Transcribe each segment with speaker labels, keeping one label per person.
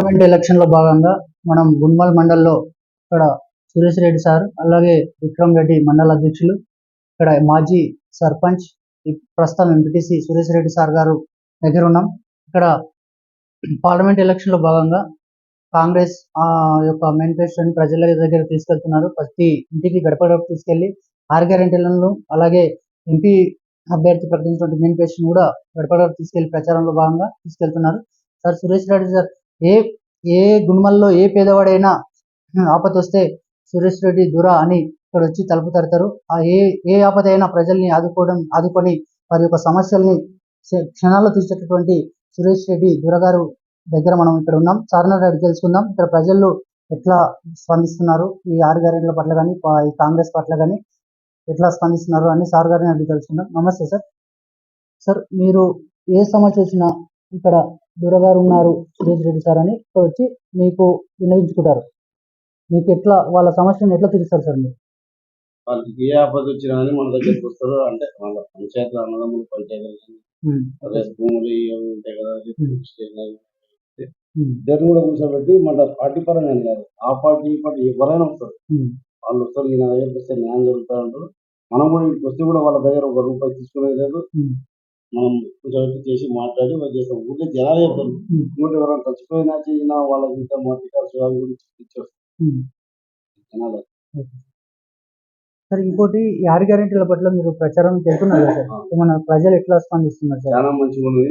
Speaker 1: Parliament election లో భాగంగా మనం గున్మల్ మండల్లో ఇక్కడ సురేష్ రెడ్డి సార్ అలాగే విక్రమ్ రెడ్డి మండల అధ్యక్షులు ఇక్కడ మాజీ సర్పంచ్ ప్రస్తుతం ఎంపీటీసీ సురేష్ రెడ్డి సార్ గారు దగ్గర ఉన్నాం. ఇక్కడ పార్లమెంట్ ఎలక్షన్ లో భాగంగా కాంగ్రెస్ యొక్క మేనిఫెస్టోని ప్రజల దగ్గర తీసుకెళ్తున్నారు. ప్రతి ఇంటికి గడప గడప తీసుకెళ్లి 6 గ్యారెంటీలను అలాగే ఎంపీ అభ్యర్థి ప్రకటించినటువంటి మేనిఫెస్టోని కూడా గడప గడప తీసుకెళ్లి ప్రచారంలో భాగంగా తీసుకెళ్తున్నారు. సార్ సురేష్ రెడ్డి సార్, ఏ ఏ గుణమల్లో ఏ పేదవాడైనా ఆపద వస్తే సురేష్ రెడ్డి దురా అని ఇక్కడ వచ్చి తలుపు తడతారు. ఏ ఆపద అయినా ప్రజల్ని ఆదుకొని వారి యొక్క సమస్యల్ని క్షణాల్లో తీర్చేటటువంటి సురేష్ రెడ్డి దురగారు దగ్గర మనం ఇక్కడ ఉన్నాం. సార్ని అడిగి తెలుసుకుందాం ఇక్కడ ప్రజలు ఎట్లా స్పందిస్తున్నారు, ఈ 6 గ్యారెంటీల పట్ల కానీ ఈ కాంగ్రెస్ పట్ల కానీ ఎట్లా స్పందిస్తున్నారు అని సార్ గారిని అడిగి తెలుసుకుందాం. నమస్తే సార్. సార్, మీరు ఏ సమస్య వచ్చినా ఇక్కడ దొరగారు ఉన్నారు సురేష్ రెడ్డి సార్ అని ఇక్కడ వచ్చి మీకు విన్నవించుకుంటారు. మీకు ఎట్లా వాళ్ళ సమస్యను ఎట్లా తీరుస్తారు సార్ మీరు?
Speaker 2: వాళ్ళకి ఏ ఆపద వచ్చినా కానీ మన దగ్గరికి వస్తారు. అంటే వాళ్ళ పంచాయతీలు అన్నదమ్ములు పంచాయతీలు అదే భూములు ఉంటాయి కదా, ఇద్దరు కూడా కూర్చోబెట్టి మన పార్టీ పరంగా కాదు, ఆ పార్టీ ఈ పార్టీ ఎవరైనా వస్తారు. వాళ్ళు వస్తారు, ఈయన దగ్గరికి వస్తే న్యాయం జరుగుతూ ఉంటారు. మనం కూడా ఇంటికి వస్తే కూడా వాళ్ళ దగ్గర 1 రూపాయి తీసుకునేది లేదు. మనం కూర్చోబెట్టి చేసి మాట్లాడి వాళ్ళు చేస్తాం. ఊరికే జనాలు చెప్తారు, ఇంకోటి ఎవరైనా చచ్చిపోయినా చేయినా వాళ్ళకి ఇంత మట్టి ఖర్చు అవి కూడా ఇచ్చేస్తారు జనాలు.
Speaker 1: సార్, ఇంకోటి 6 గ్యారెంటీల పట్ల మీరు ప్రచారం చేస్తున్నారు కదా సార్, మన ప్రజలు ఎట్లా స్పందిస్తున్నారు సార్?
Speaker 2: చాలా మంచిగా ఉంది.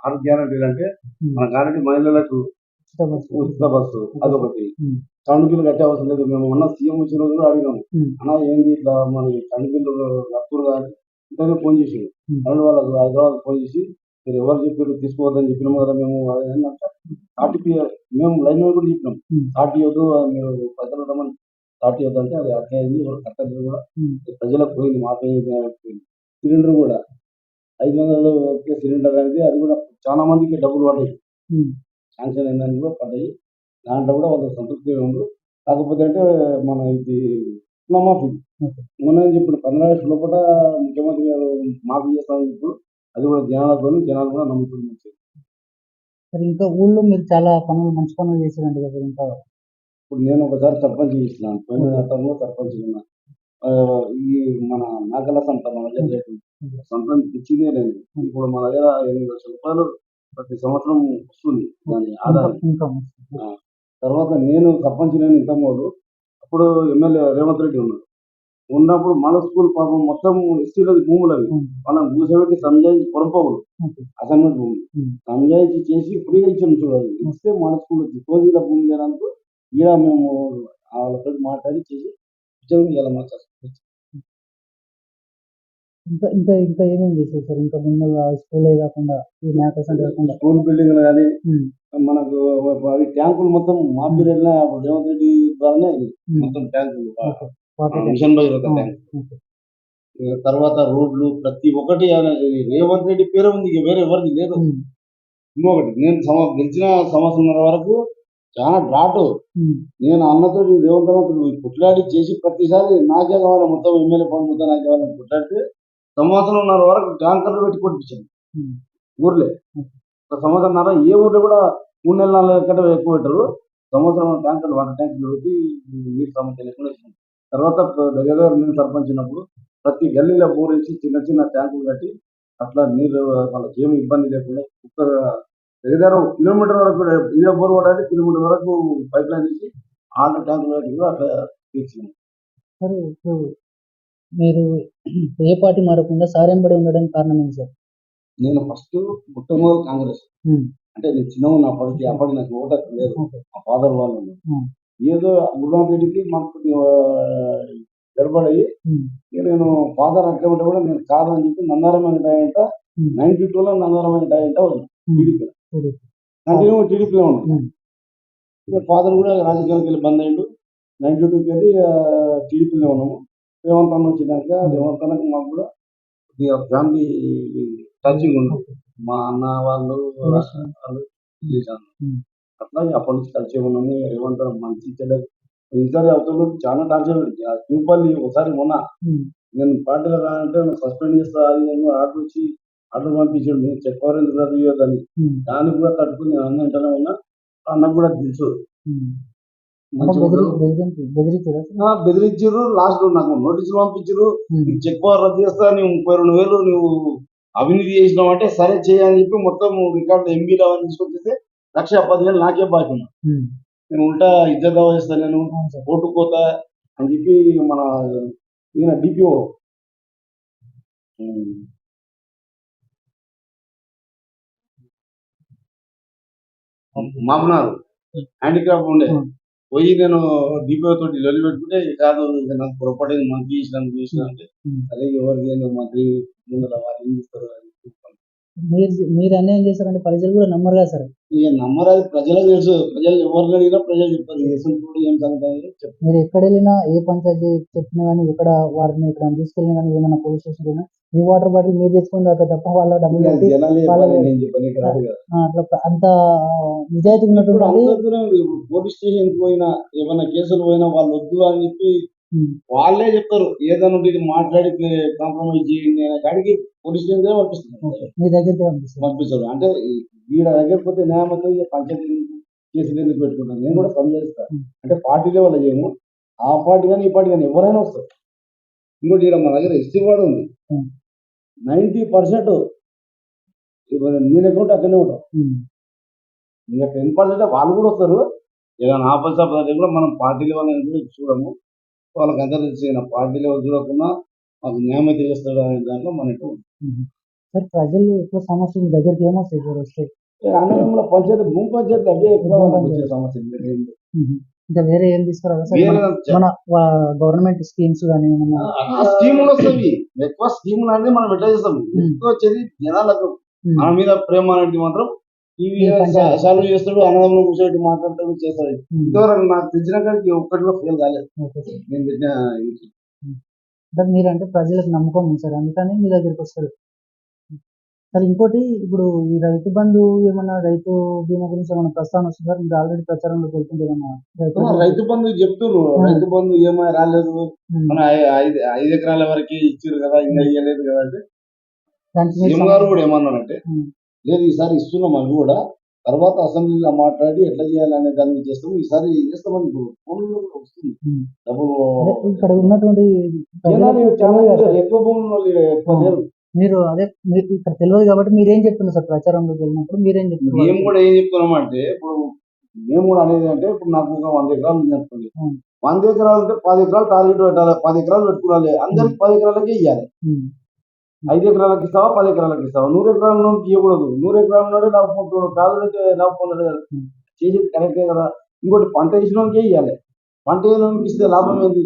Speaker 2: 6 గ్యారెంటీలు అంటే మన గ్యారెంటీ మహిళలకు ఉచిత బస్సు అదొకటి. కరెంటు బిల్లు కట్టే అవసరం లేదు. మేము మొన్న సీఎం వచ్చిన రోజు కూడా అడిగినాము, అన్నా ఏంది ఇట్లా మన కరెంటు బిల్లు కట్టుకురు కానీ ఇంతనే ఫోన్ చేసిండు. కరెంటు వాళ్ళకు హైదరాబాద్ ఫోన్ చేసి మీరు ఎవరు చెప్పారు తీసుకోవద్దని చెప్పినాము కదా మేము. ఆర్టీపీ మేము లైన్ మీద కూడా చెప్పినాం, ఆర్టీ వద్దు మీరు ప్రజలు ఉండమని ఆర్టీ వద్దు అంటే అది అట్లా అయింది. ఎవరు కట్టలేదు కూడా, ప్రజలకు పోయింది, మాపేయింది. సిలిండర్ కూడా 500 సిలిండర్ అనేది అది కూడా చాలా మందికి డబ్బులు పడ్డాయి, శాంక్షన్ అయిందని కూడా పడ్డాయి. దాంట్లో కూడా వాళ్ళకి సంతృప్తిగా ఉంది. కాకపోతే అంటే మన ఇది రుణమాఫీ మొన్న చెప్పిన 15 లక్షల లోపల ముఖ్యమంత్రి గారు మాఫీ చేస్తామని ఇప్పుడు అది కూడా జనాలు కూడా నమ్ముతుంది.
Speaker 1: సరే, ఇంకా ఊళ్ళో మీరు చాలా మంచి పనులు చేశారండి కదా. ఇంకా
Speaker 2: ఇప్పుడు నేను ఒకసారి సర్పంచ్ చేసినాను, పోయిన గతంలో సర్పంచ్ ఉన్నా. ఈ మన నాగల సంత మన సంతం తెచ్చిందే లేదు. ఇప్పుడు మన దగ్గర 8 లక్షల రూపాయలు ప్రతి సంవత్సరం వస్తుంది దాని ఆదాయం. తర్వాత నేను సర్పంచ్ లేని ఇంతమోదు అప్పుడు ఎమ్మెల్యే రేవంత్ రెడ్డి ఉన్నాడు. ఉన్నప్పుడు మన స్కూల్ పాపం మొత్తం ఎస్టీలది భూములు అవి మనం కూర్చోబెట్టి సంజాయించి పొరంపోగులు అసైన్మెంట్ భూములు సంజాయించి చేసి ఫ్రీగా ఇచ్చాము చూడాలి. ఇస్తే మన స్కూల్ కోజీల భూమి లేనందుకు ఈడ మేము వాళ్ళతో మాట్లాడి చేసి ఇచ్చాము. ఇలా మా
Speaker 1: ఇంకా ఇంకా ఇంకా ఏమేమి చేశారు సార్? ఇంకా ముందు స్కూల్ కాకుండా కాకుండా
Speaker 2: స్కూల్ బిల్డింగ్ కానీ మనకు ట్యాంకులు మొత్తం మా పీరియడ్ రేవంత్ రెడ్డి ద్వారానే మొత్తం ట్యాంకులు మిషన్ భగీరథ ట్యాంక్. తర్వాత రోడ్లు ప్రతి ఒక్కటి రేవంత్ రెడ్డి పేరు ఉంది, వేరే ఎవరికి లేదు. ఇంకొకటి నేను గెలిచిన సంవత్సరం వరకు చాలా ఘాటు. నేను అన్నతో రేవంత్ అన్నతో కుట్లాడి చేసి ప్రతిసారి నాకే కావాలి మొత్తం ఎమ్మెల్యే పని మొత్తం నాకే కావాలని కుట్లాడితే 1.5 సంవత్సరం వరకు ట్యాంకర్లు పెట్టి కొట్టించాను ఊర్లే. 1 సంవత్సరం ఏ ఊర్లో కూడా 3 నెలలు 4 నెలల కంటే ఎక్కువ పెట్టరు. సంవత్సరం ట్యాంకర్లు 1 ట్యాంకులు పెట్టి నీరు సమస్య లేకుండా ఇచ్చాను. తర్వాత దగ్గర నేను సర్పంచ్ ఉన్నప్పుడు ప్రతి గల్లీలో బోర్ వేసి చిన్న చిన్న ట్యాంకులు కట్టి అట్లా నీళ్ళు వాళ్ళకి ఏమి ఇబ్బంది లేకుండా దగ్గర కిలోమీటర్ వరకు ఈడ బోర్ పడాలి, కిలోమీటర్ వరకు పైప్ లైన్ తీసి 6 ట్యాంకులు కట్టి కూడా అట్లా తీర్చినాం.
Speaker 1: సరే, ఇప్పుడు మీరు ఏ పార్టీ మారకుండా సారెంబడి ఉండడానికి కారణం ఏంటి సార్?
Speaker 2: నేను ఫస్ట్ మొట్టమొదటి కాంగ్రెస్. అంటే నేను చిన్నగా నా పరిస్థితి అప్పటికి నాకు ఓటు హక్కు లేదు. మా ఫాదర్ వాళ్ళు ఏదో గురునాథ్ రెడ్డికి మాకు గడబడయి నేను ఫాదర్ అట్లా ఉంటే కూడా నేను కాదని చెప్పి నందారం వెంకటాయంట 92లో నందారం వెంకటాయంట టీడీపీ కంటిన్యూ టీడీపీలో ఉన్నాను. ఫాదర్ కూడా రాజకీయాలకు వెళ్ళి బంద్ అయ్యిండు. 92కి వెళ్ళి టీడీపీలో ఉన్నాము. రేవంత్ అన్న వచ్చినాక రేవంత్ అన్నకు మాకు కూడా ఫ్యామిలీ టచింగ్ ఉంది. మా అన్న వాళ్ళు అట్లా అప్పటి నుంచి కలిసి ఉన్నాము. రేవంత్ అన్న మంచి చెడ్డ ఈసారి అవుతుంది చాలా టార్చర్. సింపల్లి ఒకసారి మొన్న నేను పార్టీలో కాదంటే సస్పెండ్ చేస్తా అది ఆర్డర్ వచ్చి ఆర్డర్ పంపించాడు. నేను చెప్పారు ఎందుకు రద్దు చేయొద్దని. దానికి కూడా తట్టుకుని నేను అన్నింటనే ఉన్నా. నాకు కూడా తెలుసు.
Speaker 1: అంటే బెదిరించారా సార్?
Speaker 2: బెదిరించారు. లాస్ట్ నాకు నోటీసులు పంపించారు. నీకు చెక్ పవర్ రద్దు చేస్తా, నువ్వు 32,000 నువ్వు అవినీతి చేసినావు అంటే సరే చేయని చెప్పి మొత్తం రికార్డు ఎంబీలు అవన్నీ తీసుకొచ్చేస్తే 1,10,000 నాకే బాకీ ఉన్నా. నేను ఉల్టా ఇద్దరు దావా చేస్తా, నేను ఓటు పోతా అని చెప్పి మన ఈయన డిపిఓ మామనారు హ్యాండిక్రాఫ్ట్ ఉండే పోయి నేను డిపిఓ తోటి లొల్లి పెట్టుకుంటే కాదు ఇంకా నాకు పొరపాటు మంత్రి చేసిన అంటే అదే ఎవరికి మంత్రి ముందర వాళ్ళు ఏం చేస్తారు అని
Speaker 1: మీరు అన్యాయం చేశారంటే ప్రజలు కూడా నమ్మరు కదా సార్.
Speaker 2: ఇక నమ్మరు, అది ప్రజలకు తెలుసు. ప్రజలు ఎవరిని అడిగినా ప్రజలు చెప్తారు ఏం సంగతి చెప్తారు.
Speaker 1: మీరు ఎక్కడ వెళ్ళినా ఏ పంచాయతీ చెప్పినా కానీ ఎక్కడ వారిని ఇక్కడ తీసుకెళ్ళినా కానీ ఏమైనా పోలీస్ స్టేషన్ అయినా మీ వాటర్ బాటిల్ మీరు తెచ్చుకుని దాకా తప్ప వాళ్ళ డబ్బులు పెట్టి అట్లా అంత నిజాయితీ ఉన్నటువంటి
Speaker 2: పోలీస్ స్టేషన్ పోయినా ఏమైనా కేసులు పోయినా వాళ్ళు వద్దు అని చెప్పి వాళ్ళే చెప్తారు. ఏదైనా ఇది మాట్లాడి కాంప్రమైజ్ చేయండి అనే కాడికి పోలీస్ స్టేషన్ పంపిస్తున్నారు.
Speaker 1: మీ దగ్గరికి
Speaker 2: పంపిస్తారు. అంటే వీళ్ళ దగ్గర పోతే న్యాయమతో పంచాయతీ కేసులు ఎందుకు పెట్టుకుంటాను నేను కూడా సంజయిస్తాను. అంటే పార్టీ లెవెల్ చేయము, ఆ పార్టీ కానీ ఈ పార్టీ కానీ ఎవరైనా వస్తారు. ఇంకోటి ఇక్కడ మన దగ్గర ఎస్టీ వార్డు ఉంది. 90% నేను అకౌంట్ అక్కడనే ఉంటాం. ఇంకా 10% వాళ్ళు కూడా వస్తారు. ఏదైనా ఆపద కూడా మనం పార్టీ లెవెల్ కూడా చూడము. వాళ్ళకి అందరూ తెలిసిన పార్టీ లెవెల్ చూడకుండా మాకు న్యాయం అయితే చేస్తాడు అనే దాంట్లో మనకు
Speaker 1: సార్. ప్రజలు ఎక్కువ సమస్యలు దగ్గరికి ఏమొస్తాయి సార్? వస్తాయి
Speaker 2: అన్నదమ్ముల పంచాయతీ, భూమి పంచాయతీ అవే ఎక్కువ వచ్చే సమస్యలు.
Speaker 1: ఇంకా వేరే ఏం తీసుకురావాలి సార్? మన గవర్నమెంట్ స్కీమ్స్ కానీ
Speaker 2: స్కీములు వస్తాయి. ఎక్కువ స్కీములు అనేది మనం ఎట్లా చేస్తాం, ఎక్కువ వచ్చేది జనాలకు మన మీద ప్రేమ అనేది మాత్రం ఇవి సాల్వ్ చేస్తాడు. అన్నదమ్ములు కూర్చోబెట్టి మాట్లాడతాడు, చేస్తాడు. ఇంతవరకు నాకు తెలిసిన కాడికి ఒక్కటిలో ఫెయిల్ కాలేదు నేను పెట్టిన.
Speaker 1: మీరంటే ప్రజలకు నమ్మకం ఉంది సార్, అందుకని మీ దగ్గరికి వస్తారు సార్. ఇంకోటి ఇప్పుడు ఈ రైతు బంధు ఏమన్నా రైతు బీమా గురించి ఏమన్నా ప్రస్తావన వస్తుంది సార్? మీరు ఆల్రెడీ ప్రచారంలోకి వెళ్తుంది ఏమన్నా
Speaker 2: రైతు బంధు చెప్తున్నారు. రైతు బంధు ఏమో రాలేదు, మన 5 ఎకరాల వరకు ఇచ్చారు కదా, ఇంకా ఇవ్వలేదు కదా అంటే సీఎం గారు కూడా ఏమన్నారంటే లేదు ఈసారి ఇస్తున్నాం అని కూడా, తర్వాత అసెంబ్లీలో మాట్లాడి ఎట్లా చేయాలనే దాన్ని చేస్తాము, ఈసారి చేస్తామని ఫోన్లో కూడా వస్తుంది. డబ్బులు
Speaker 1: ఇక్కడ ఉన్నటువంటి
Speaker 2: ఎక్కువ భూములు ఎక్కువ లేరు.
Speaker 1: మీరు అదే ఇక్కడ తెలియదు కాబట్టి మీరేం చెప్తున్నారు సార్? ప్రచారంలోకి వెళ్ళినప్పుడు మీరేం చెప్తున్నారు?
Speaker 2: మేము కూడా ఏం చెప్తున్నాం అంటే, ఇప్పుడు మేము కూడా అనేది అంటే, ఇప్పుడు నాకు ఒక 100 ఎకరాలు ఉంది అనుకోండి. 100 ఎకరాలు అంటే 10 ఎకరాలు టార్గెట్ పెట్టాలి, 10 ఎకరాలు పెట్టుకోవాలి. అందరికి 10 ఎకరాలకే ఇవ్వాలి. 5 ఎకరాలకు ఇస్తావా, 10 ఎకరాలకు ఇస్తావా? 100 ఎకరాల నుండి ఇవ్వకూడదు. 100 ఎకరాల నుండి లాభపడుతున్నాడు, పేదలకి లాభపొందడు కదా, చేసేది కరెక్టే కదా. ఇంకోటి పంట వేసినోనికే ఇవ్వాలి. పంట వేసినోనికి ఇస్తే లాభం ఏంది?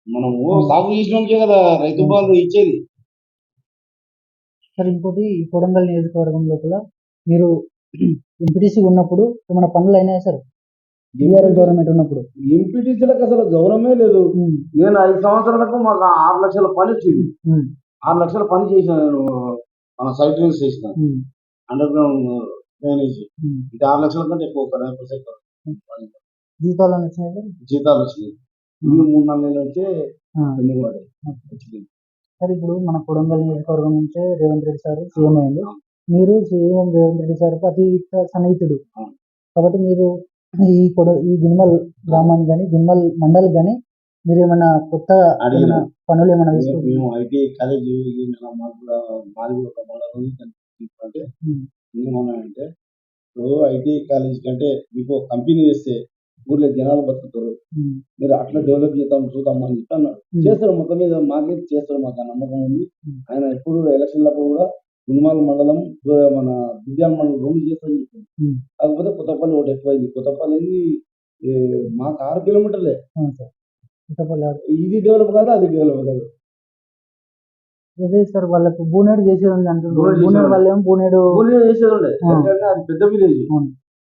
Speaker 2: మనము సాగు చేసినోనికే కదా రైతు బంధు ఇచ్చేది
Speaker 1: సార్. ఇంకోటి ఈ కొడంగల్ నియోజకవర్గం లోపల మీరు ఎంపీటీసీ ఉన్నప్పుడు ఏమైనా పనులు అయినాయా సార్? గవర్నమెంట్ ఉన్నప్పుడు
Speaker 2: ఎంపీటీసీలకు అసలు గౌరవమే లేదు. నేను 5 సంవత్సరాలకు మాకు 6 లక్షల పని వచ్చింది. 6 లక్షల పని చేసిన నేను, మన సైట్ రీల్స్ చేసిన అండర్ గ్రౌండ్ డ్రైనేజ్. ఇంకా 6 లక్షల కంటే ఎక్కువ
Speaker 1: జీతాలు వచ్చినాయి.
Speaker 2: జీతాలు వచ్చినాయి. 3-4 నెలలు వచ్చే పెండింగ్ పడ్డాయి.
Speaker 1: సార్ ఇప్పుడు మన కొడంగల్ నియోజకవర్గం నుంచే రేవంత్ రెడ్డి సార్ సీఎం అయింది. మీరు సీఎం రేవంత్ రెడ్డి సార్ అతి సన్నిహితుడు కాబట్టి మీరు ఈ గున్మల్ గ్రామానికి కానీ గున్మల్ మండల్ కానీ మీరు ఏమైనా కొత్త పనులు ఏమైనా
Speaker 2: మేము ఐటీ కాలేజ్ అంటే ఇప్పుడు ఐటీ కాలేజ్ కంటే మీకు కంపెనీ చేస్తే ఊర్లో జనాలు బతుకుతారు, మీరు అట్లా డెవలప్ చేద్దాం చూద్దాం అని చెప్పి అన్నాడు. చేస్తాడు, మొత్తం మీద మాకే చేస్తాడు, మాకు ఆ నమ్మకం ఉంది. ఆయన ఎప్పుడు ఎలక్షన్లప్పుడు కూడా గున్మాల్ మండలం, మన దుద్యాల మండలం 2 చేస్తామని చెప్పింది. కాకపోతే కొత్తపల్లి ఒకటి ఎక్కువైంది. కొత్తపల్లి మాకు 6 కిలోమీటర్లే. ఇది డెవలప్ కాదు, అది డెవలప్ కాదు.
Speaker 1: అదే సార్ వాళ్ళకు బూనేడు చేసేది ఉంది అంటున్నారు. బూనేడు వాళ్ళేమో బూనేడు
Speaker 2: చేసేది ఉండే, అది పెద్ద విలేజ్.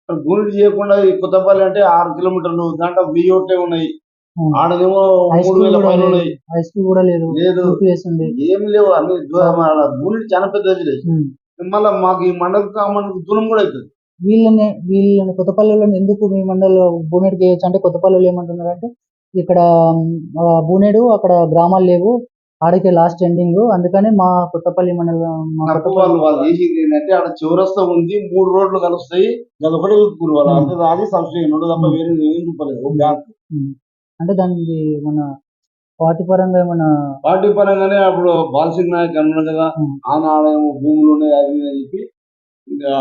Speaker 2: బూనేడు చేయకుండా కొత్తపల్లి అంటే 6 కిలోమీటర్లు, దాంట్లో 1000 ఓట్లే ఉన్నాయి. ఆడదేమో 3000 పైన ఉన్నాయి.
Speaker 1: హై స్కూల్ కూడా లేదు,
Speaker 2: ఏమి లేవు, అన్ని దూరం. బూనేడు చాలా పెద్ద విలేజ్. మళ్ళీ మాకు ఈ మండలికి ఆ మండలికి దూరం కూడా అవుతుంది.
Speaker 1: వీళ్ళని కొత్తపల్లిలో ఎందుకు మీ మండలంలో బూనేడు చేయొచ్చు అంటే, కొత్తపల్లిలో ఏమంటున్నారు అంటే ఇక్కడ బూనేడు అక్కడ గ్రామాలు లేవు, ఆడికే లాస్ట్ ఎండింగ్. అందుకని మా కొత్తపల్లి మండలం
Speaker 2: నాకు వాళ్ళు చేసింది ఏంటంటే ఆడ చౌరస్తా ఉంది, 3 రోడ్లు కలుస్తాయి, అదొకటే చూసుకున్నారు వాళ్ళు. అంటే అది సబ్సిడీ ఉండదు తప్ప వేరే ఏం చూపలేదు బ్యాంక్.
Speaker 1: అంటే దానికి మన పార్టీ పరంగా ఏమన్నా
Speaker 2: పార్టీ పరంగానే అప్పుడు బాలసింగ్ నాయక్ అన్నాడు కదా, ఆనాడేమో భూములు ఉన్నాయి అది ఇది అని చెప్పి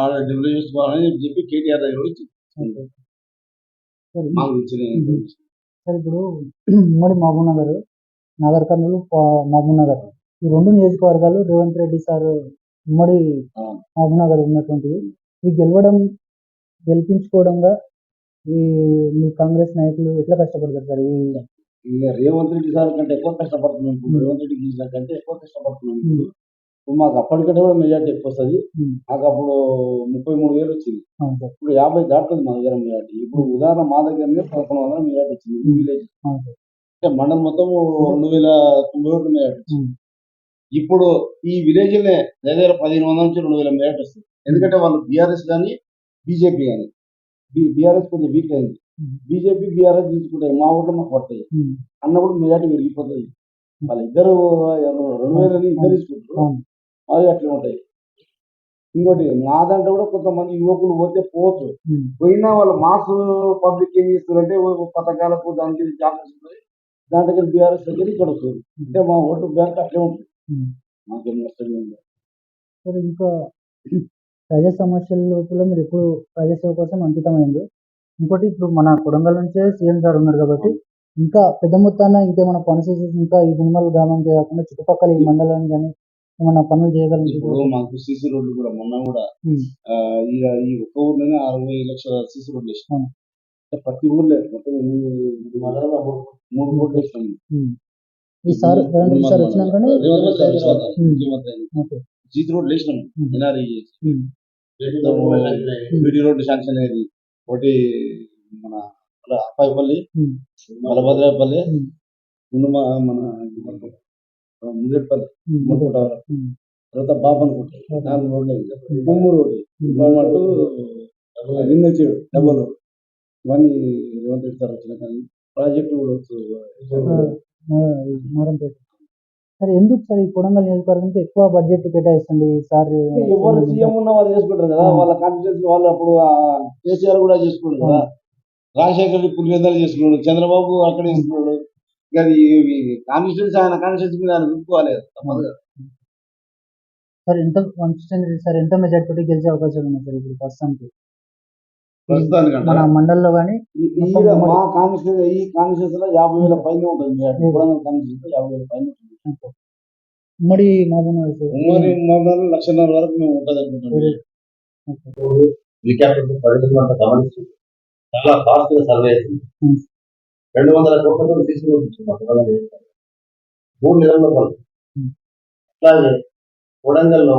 Speaker 2: ఆడ డెవలప్ చేసుకోవాలని చెప్పి కేటీఆర్ దగ్గర వచ్చి మాకు ఇచ్చిన
Speaker 1: సార్ ఇప్పుడు ఉమ్మడి మహబూబ్ నగర్, నగర్ కర్నూలు, మహబూబ్ నగర్ ఈ 2 నియోజకవర్గాలు రేవంత్ రెడ్డి సార్ ఉమ్మడి మహబూబ్ నగర్ ఉన్నటువంటివి. ఇవి గెలిపించుకోవడంగా ఈ మీ కాంగ్రెస్ నాయకులు ఎట్లా కష్టపడతారు సార్?
Speaker 2: ఇక రేవంత్ రెడ్డి సార్ కంటే ఎక్కువ కష్టపడుతున్నాం ఇప్పుడు. రేవంత్ రెడ్డి గెలిచిన కంటే ఎక్కువ కష్టపడుతున్నాం ఇప్పుడు. మాకు అప్పటికంటే కూడా మెజార్టీ ఎక్కువ వస్తుంది. నాకు అప్పుడు 33,000 వచ్చింది, ఇప్పుడు 50 దాటుతుంది మా దగ్గర మెజార్టీ. ఇప్పుడు ఉదాహరణ మా దగ్గరనే 1100 మెజార్టీ వచ్చింది ఈ విలేజ్. అంటే మండలం మొత్తం 2,091 మెజార్టీ వచ్చింది. ఇప్పుడు ఈ విలేజ్ దగ్గర 1,500 నుంచి 2,000 మెజార్టీ వస్తుంది. ఎందుకంటే వాళ్ళు బీఆర్ఎస్ కానీ బీజేపీ కానీ, బీఆర్ఎస్ కొంచెం వీక్ అయింది, బీజేపీ బీఆర్ఎస్ తీసుకుంటాయి, మా ఊర్లో మాకు పడతాయి అన్నప్పుడు మెజార్టీ పెరిగిపోతుంది. వాళ్ళిద్దరు 2,000 ఇద్దరు తీసుకుంటారు, అది అట్లా ఉంటాయి. ఇంకోటి మా దాంట్లో కూడా కొంతమంది యువకులు పోతే పోవచ్చు, పోయినా వాళ్ళు మాస్ పబ్లిక్ ఏం చేస్తారంటే పథకాలకు దానికి జాగ్రత్త దాంట్లో బీఆర్ఎస్ దగ్గర ఇక్కడ వస్తుంది. అంటే మా ఓటు బ్యాంక్ అట్లే ఉంటుంది, మాకేం నష్టం ఉంది. ఇంకా ప్రజా సమస్యల లోపల మీరు ఎప్పుడు ప్రజాసేవ కోసం అంకితమైంది. ఇంకోటి ఇప్పుడు మన కొడంగల్ నుంచే సీఎం సార్ ఉన్నారు కాబట్టి ఇంకా పెద్ద మొత్తాన ఇంకేమైనా పనులు ఇంకా ఈ గుమ్మల్ గ్రామానికి కాకుండా చుట్టుపక్కల ఈ మండలానికి కానీ ఏమన్నా పనులు చేయగలం? ఇప్పుడు మాకు సీసీ రోడ్లు కూడా మొన్న కూడా ఈ ఒక్క ఊర్లోనే 60 లక్షల సీసీ రోడ్లు వేసినాం. ప్రతి ఊర్లో మొత్తం 3 రోడ్లు వేసినాం.
Speaker 1: ఈసారి వచ్చినాకనే
Speaker 2: సీసీ రోడ్లు వేసినాం. ఎన్ఆర్ఈ బీడీ రోడ్డు శాంక్షన్ అయ్యేది ఒకటి, మన అప్పాయిపల్లి, మలభద్రాపల్లి, మన ముదిరెడ్పల్లి, తర్వాత బాపనుకుంట 4 రోడ్లు, బొమ్మ రోడ్డు, విందచేడు డబల్ రోడ్, ఇవన్నీ రేవంత్ రెడ్డి సార్ వచ్చిన కానీ ప్రాజెక్టు కూడా సార్. ఎందుకు సార్ ఈ కొడంగల్ నియోజకవర్గానికి ఎక్కువ బడ్జెట్ కేటాయిస్తుంది సార్? ఎవరు సీఎం ఉన్న వాళ్ళు చేసుకుంటారు కదా, వాళ్ళ కాన్స్టిట్యూన్సీ వాళ్ళు. అప్పుడు కేసీఆర్ కూడా చేసుకున్నాడు కదా, రాజశేఖర్ పులివెందులు చేసుకున్నాడు, చంద్రబాబు అక్కడ చేసుకున్నాడు. అది కాన్స్టిట్యూన్సీ ఆయన కాన్స్టిట్యూన్సీ మీద ఆయన చూసుకోవాలి తప్పదు కదా సార్. ఎంత మెజార్టీ తోటి గెలిచే అవకాశాలు ఉన్నాయి సార్ ఇప్పుడు ప్రస్తుతానికి మన మండలంలో కానీ? మా కాన్స్టిట్యూన్సీ ఈ కాన్స్టిట్యూన్సీలో 50,000 పైన ఉంటుంది మెజార్టీ. కాన్స్టిట్యూన్సీ 50,000 పైన ఉంటుంది. ఉమ్మడి మహబూబ్ నగర్ 1,50,000 వరకు మేము ఉంటుంది అనుకుంటున్నాం. చాలా ఫాస్ట్ గా సర్వే అవుతుంది. 200 కోట్లతో తీసుకుని 3 నెలల్లో పడుతుంది. అట్లాగే కొడంగల్లో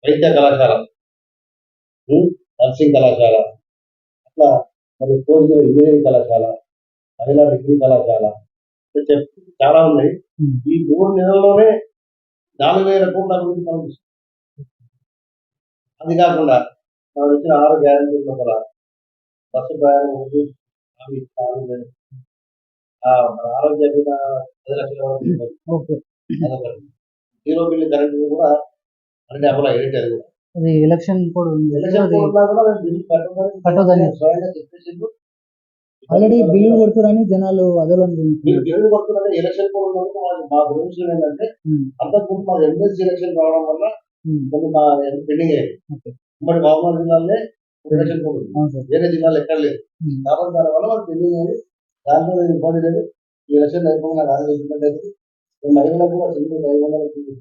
Speaker 2: వైద్య కళాశాల, నర్సింగ్ కళాశాల, అట్లా మరి కోర్సులో ఇంజనీరింగ్ కళాశాల, మహిళా డిగ్రీ కళాశాల చాలా ఉన్నాయి. ఈ 3 నెలల్లోనే 4,000 కోట్ల అభివృద్ధి మనం. అది కాకుండా మనం ఇచ్చిన 6 గ్యారెంటీల లోపల బస్సు ప్రయాణం ఉంది, ఆరోగ్య బీమా 10 లక్షల వరకు, 0 బిల్లు కరెంట్ కూడా అంటే అప్పుడు ఏంటి అది కూడా అది ఎలక్షన్ కూడా ఆల్రెడీ బిల్లులు కొడుతున్నారని జనాలు అదలని బిల్లులు కొడుతున్నారని ఎలక్షన్ కోడ్ మా రూల్స్ ఏంటంటే అంతకుముందు మా ఎంఎస్సీ ఎలక్షన్ రావడం వల్ల కొన్ని మా పెండింగ్ అయ్యింది. మరి బాబునగర్ జిల్లాలోనే ఎలక్షన్ కోడ్ ఉంది, వేరే జిల్లాలో ఎక్కడ లేదు. కాబట్టి దానివల్ల వాళ్ళు పెండింగ్ అయ్యి దాంట్లో ఇబ్బంది లేదు. ఈ ఎలక్షన్ అయిపోయినా రాజు లేదు. మహిళలకు కూడా చెల్లి 500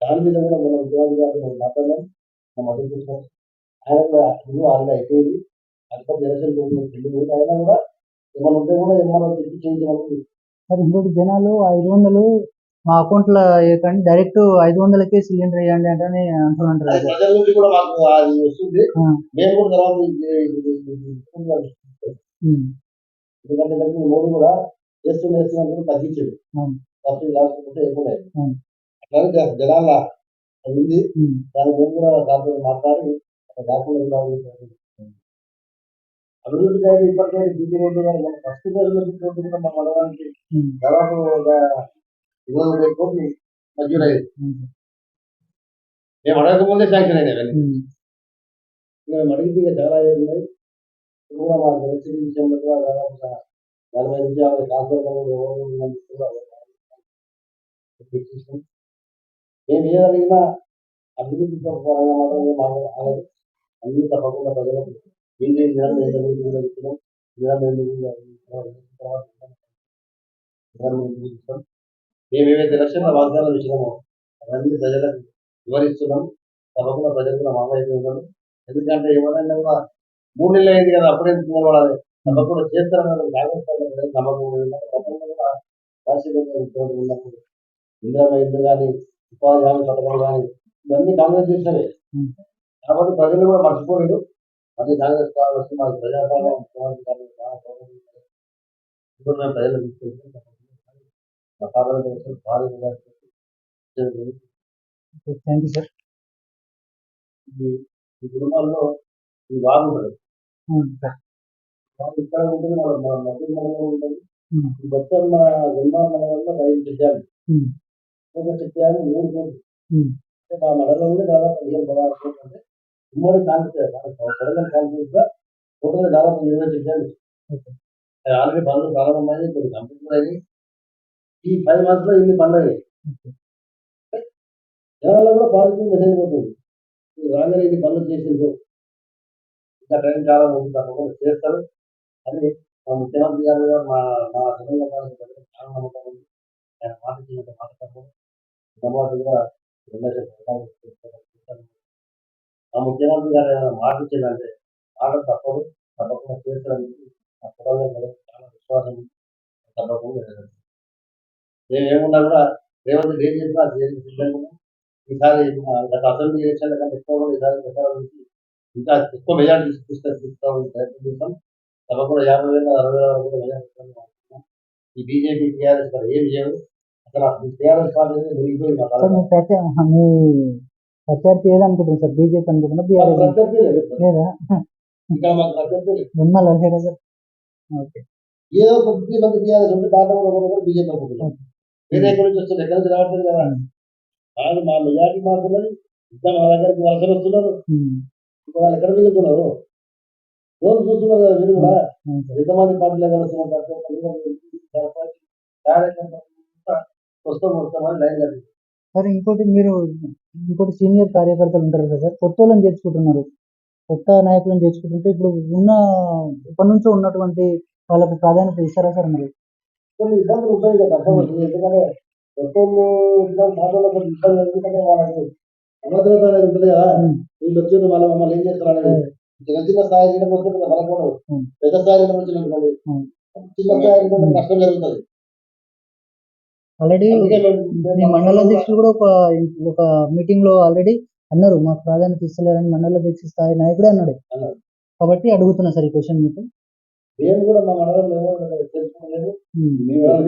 Speaker 2: దాని మీద కూడా మనం ఉద్యోగాలు మాట్లాడలేము, మద్దతు చేసుకోవాలి. ఆయన కూడా ముందు ఆల్రెడీ అయిపోయింది. అందుకని ఎలక్షన్ పెళ్లి అయినా కూడా ఏమైనా ఉంటే కూడా ఏమన్నా చెప్పి చేయించాలి. మరి ఇంకోటి జనాలు 500 మా అకౌంట్లో వేయకండి, డైరెక్ట్ 500కే సిలిండర్ వేయండి అంటే అంటున్నారు. ప్రజల నుంచి కూడా మాకు అది వస్తుంది. మేము కూడా తర్వాత ఎందుకంటే మోడీ కూడా చేస్తున్నప్పుడు తగ్గించాడు, సబ్సిడీ రాసుకుంటే ఎక్కువ అట్లానే జనాల ఉంది. దాని మేము కూడా దాంతో మాట్లాడి డాక్యుమెంట్ అభివృద్ధి అయితే ఇప్పటికైతే బీజీ రోడ్డు కానీ ఫస్ట్ ఫేజ్ లో బీజీ రోడ్డు కూడా మా మండలానికి దాదాపు ఒక 25 కోట్లు మంజూరు అయ్యింది. మేము అడగక ముందే శాంక్షన్ అయినాయి అవన్నీ. ఇంకా మేము అడిగితే ఇంకా చాలా ఏళ్ళు ఉన్నాయి. ఇప్పుడు కూడా మా ఎలక్ట్రిసిటీ విషయంలో కూడా దాదాపు ఒక 40 నుంచి 50 ట్రాన్స్ఫార్మర్లు మేము ఏది అడిగినా అభివృద్ధి పరంగా మాత్రం ఏం ఆగదు. అన్ని తప్పకుండా ప్రజలకు ఇండియన్ మేము ఏవైతే లక్ష్యంగా వాగ్దానాలు ఇచ్చినామో అవన్నీ ప్రజలకు వివరిస్తున్నాం. తప్పకుండా ప్రజలు కూడా మామూలు ఉన్నాను. ఎందుకంటే ఎవరైనా కూడా 3 నెలలు అయింది కదా అప్పుడే నిలబడాలి తప్పకుండా చేస్తారన్న కాంగ్రెస్ పార్టీ నమ్మకం తప్పకుండా కూడా రాజశేఖర్ ఉన్నప్పుడు ఇందిరామ ఇల్లు కానీ ఉపాధి హామీ పథకాలు కానీ ఇవన్నీ కాంగ్రెస్ చేసినవే. కాబట్టి ప్రజలు కూడా మర్చిపోలేదు. అది కాంగ్రెస్ పార్టీ మాకు ప్రజాపాలన ఇప్పుడు మేము ప్రజలు తీసుకెళ్తాం భారీ
Speaker 1: థ్యాంక్ యూ సార్.
Speaker 2: ఈ కుటుంబాల్లో ఈ వాగు ఉంటుంది. ఇక్కడ ఉంటుంది మన మధ్య మండలంలో ఉంటుంది. ఈ మొత్తం మన గుండా మండలంలో 5 చెట్టాలు ఒక చెట్టాలు 3 కోట్లు అంటే మా మండలంలో దాదాపు 15-16 కోట్లు అంటే ఉమ్మడి కాన్స్టిట్యూన్స్ గా టోటల్ దాదాపు 20 చెట్టాలు ఆల్రెడీ పనులు ప్రారంభమైంది. కొన్ని కంప్లీట్ కూడా అయ్యి ఈ 5 months లో ఇన్ని పనులు అయ్యాయి. జనాల్లో కూడా పాజిటివ్ మెసేజ్ పోతుంది. రాగానే ఇన్ని పనులు చేసిండ్రు ఇంకా టైం చాలా మంది తప్పకుండా చేస్తారు అని మా ముఖ్యమంత్రి గారు మా మా తెలంగాణ చాలా నమ్మకం ఉంది. ఆయన మాట ఇచ్చినంత మాట కూడా మా ముఖ్యమంత్రి గారు ఏమైనా మాట ఇచ్చిందంటే మాట తప్పకుండా చేస్తారని మా తెలంగాణ చాలా విశ్వాసం తప్పకుండా మేము ఏమున్నా కూడా రేవంత్ రెడ్డి ఏం చేసినా సిద్ధంగా ఈసారి గత అసెంబ్లీ ఎలక్షన్ల కంటే ఎక్కువ కూడా ఈసారి ప్రచారం నుంచి ఇంకా ఎక్కువ మెజార్టీ తీసుకోవాలని ప్రయత్నం చేస్తాం. తప్పకుండా 50,000 60,000 కూడా మెజార్టీ. ఈ బీజేపీ టీఆర్ఎస్ గారు ఏం చేయదు. అసలు టీఆర్ఎస్ పార్టీ మునిగిపోయింది.
Speaker 1: మీ ప్రత్యర్థి ఏదనుకుంటున్నారు సార్? బీజేపీ అనుకుంటున్నా లేదా
Speaker 2: ఇక్కడ మాకు ప్రత్యర్థి
Speaker 1: లేదు సార్? ఓకే,
Speaker 2: ఏదో కొద్ది మంది టీఆర్ఎస్ ఉంటే దాంట్లో బీజేపీ అనుకుంటున్నాం. వేరే ఎక్కడి నుంచి వస్తుంది, ఎక్కడి నుంచి రావట్లేదు కదా. కాదు మా మెజార్టీ మాకున్నది. ఇంకా మా దగ్గరికి వలసలు వస్తున్నారు. ఇంకా వాళ్ళు ఎక్కడ మిగులుతున్నారు రోజు చూస్తున్నారు కదా మీరు కూడా. ఎంతమంది పార్టీలో కలుస్తున్నారు వస్తామని లైన్ కలిసి
Speaker 1: సార్. ఇంకోటి సీనియర్ కార్యకర్తలు ఉంటారు కదా సార్, కొత్త వాళ్ళని చేర్చుకుంటున్నారు. కొత్త నాయకులను చేర్చుకుంటుంటే ఇప్పుడు ఇప్పటి నుంచో ఉన్నటువంటి వాళ్ళకు ప్రాధాన్యత ఇస్తారా సార్? మరి
Speaker 2: కొన్ని ఇబ్బందులు ఉంటాయి కదా తప్పదు. ఎందుకంటే కొత్తలు ఇబ్బంది ఎందుకంటే వాళ్ళకి అభద్రత అనేది ఉంటుంది కదా. వీళ్ళు వచ్చి మమ్మల్ని ఏం చేస్తారు అనేది చిన్న స్థాయి వస్తే బలపడవు. పెద్ద స్థాయి వచ్చినట్టుకోండి చిన్న స్థాయి నష్టం జరుగుతుంది.
Speaker 1: ఆల్రెడీ మీ మండల అధ్యక్షులు కూడా ఒక మీటింగ్ లో ఆల్రెడీ అన్నారు, మాకు ప్రాధాన్యత ఇస్తలేరని మండల అధ్యక్ష స్థాయి నాయకుడే అన్నాడు. కాబట్టి అడుగుతున్నా సార్ ఈ క్వశ్చన్ మీకు.
Speaker 2: మేము కూడా మా మండలంలో తెలుసుకోలేదు.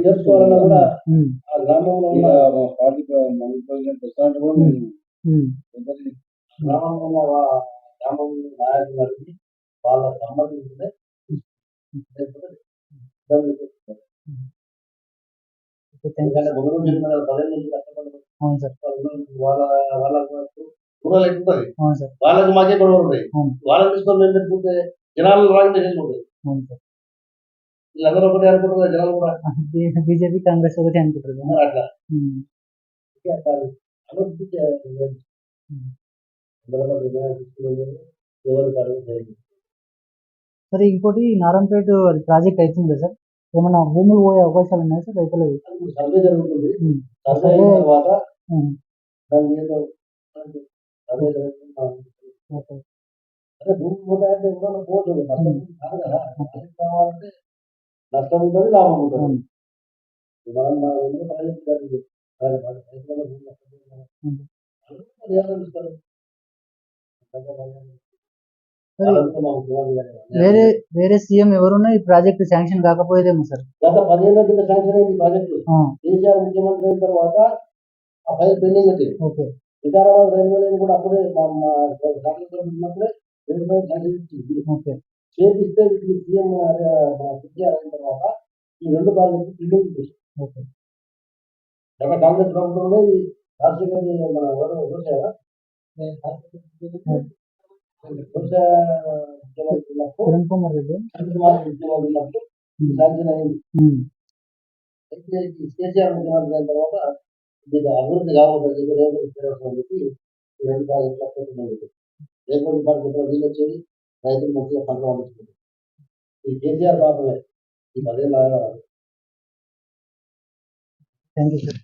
Speaker 2: చేసుకోవాలన్నా కూడా ఆ గ్రామంలో ఉన్న గ్రామంలో ఉన్న గ్రామంలో నాయకులకి వాళ్ళ సంబంధించిన వాళ్ళకి మాకే గొడవ ఉంటాయి. వాళ్ళని తీసుకొని మేము పెట్టుకుంటే జనాలు రాంగ్ చేసుకుంటారు. వీళ్ళందరూ ఒకటి అనుకుంటారు జనాలు కూడా.
Speaker 1: బీజేపీ కాంగ్రెస్ ఒకటి అనుకుంటారు
Speaker 2: అట్లా అభివృద్ధి
Speaker 1: సరే. ఇంకోటి నారంపేట ప్రాజెక్ట్ అవుతుంది సార్, ఏమన్నా భూములు పోయే అవకాశాలు ఉన్నాయా సార్ రైతులకి?
Speaker 2: సర్వే జరుగుతుంది. సర్వే అయిన తర్వాత అదే భూమి పోతాయంటే పోతుంది. నష్టం కాదు కదా. కావాలంటే నష్టం ఉంటుంది, లాభం ఉంటుంది. మనం ప్రాజెక్ట్
Speaker 1: వేరే సీఎం ఎవరున్నా ఈ ప్రాజెక్ట్ శాంక్షన్ కాకపోయేదేమో సార్.
Speaker 2: గత 10 ఏళ్ల కింద శాంక్షన్ అయింది ప్రాజెక్టు. కేసీఆర్ ముఖ్యమంత్రి అయిన తర్వాత ఆ ఫైల్ పెండింగ్ వచ్చింది. వికారాబాద్ రైల్వే లైన్ కూడా అప్పుడే ఉన్నప్పుడే శాంక్షన్ ఇచ్చింది. చేపిస్తే వీటికి సీఎం కేసీఆర్ అయిన తర్వాత ఈ 2 ప్రాజెక్టులు బిల్డింగ్ చేశారు.
Speaker 1: ఓకే.
Speaker 2: గత కాంగ్రెస్ ప్రభుత్వంలో ఈ రాజశేఖర్ మన ఎవరు చూసారా? వ్యవసాయ ముఖ్యమంత్రి ఉన్నప్పుడు
Speaker 1: కిరణ్ కుమార్ రెడ్డి.
Speaker 2: ముఖ్యమంత్రి ఉన్నప్పుడు శాంక్షన్ అయింది. అయితే ఈ కేసీఆర్ ముఖ్యమంత్రి అయిన తర్వాత ఇది అభివృద్ధి కావద్దని చెప్పి రేవంత్ రెడ్డి అని చెప్పి ఈ 2 ప్రాజెక్టులు అప్పగించింది. రేవంత్ రెడ్డి పార్టీ నీళ్ళు వచ్చేది, రైతులు మంచిగా పంట పండించుకుంటారు. ఈ కేసీఆర్ పాపమే ఈ 10 ఏళ్ళ
Speaker 1: థ్యాంక్ యూ సార్.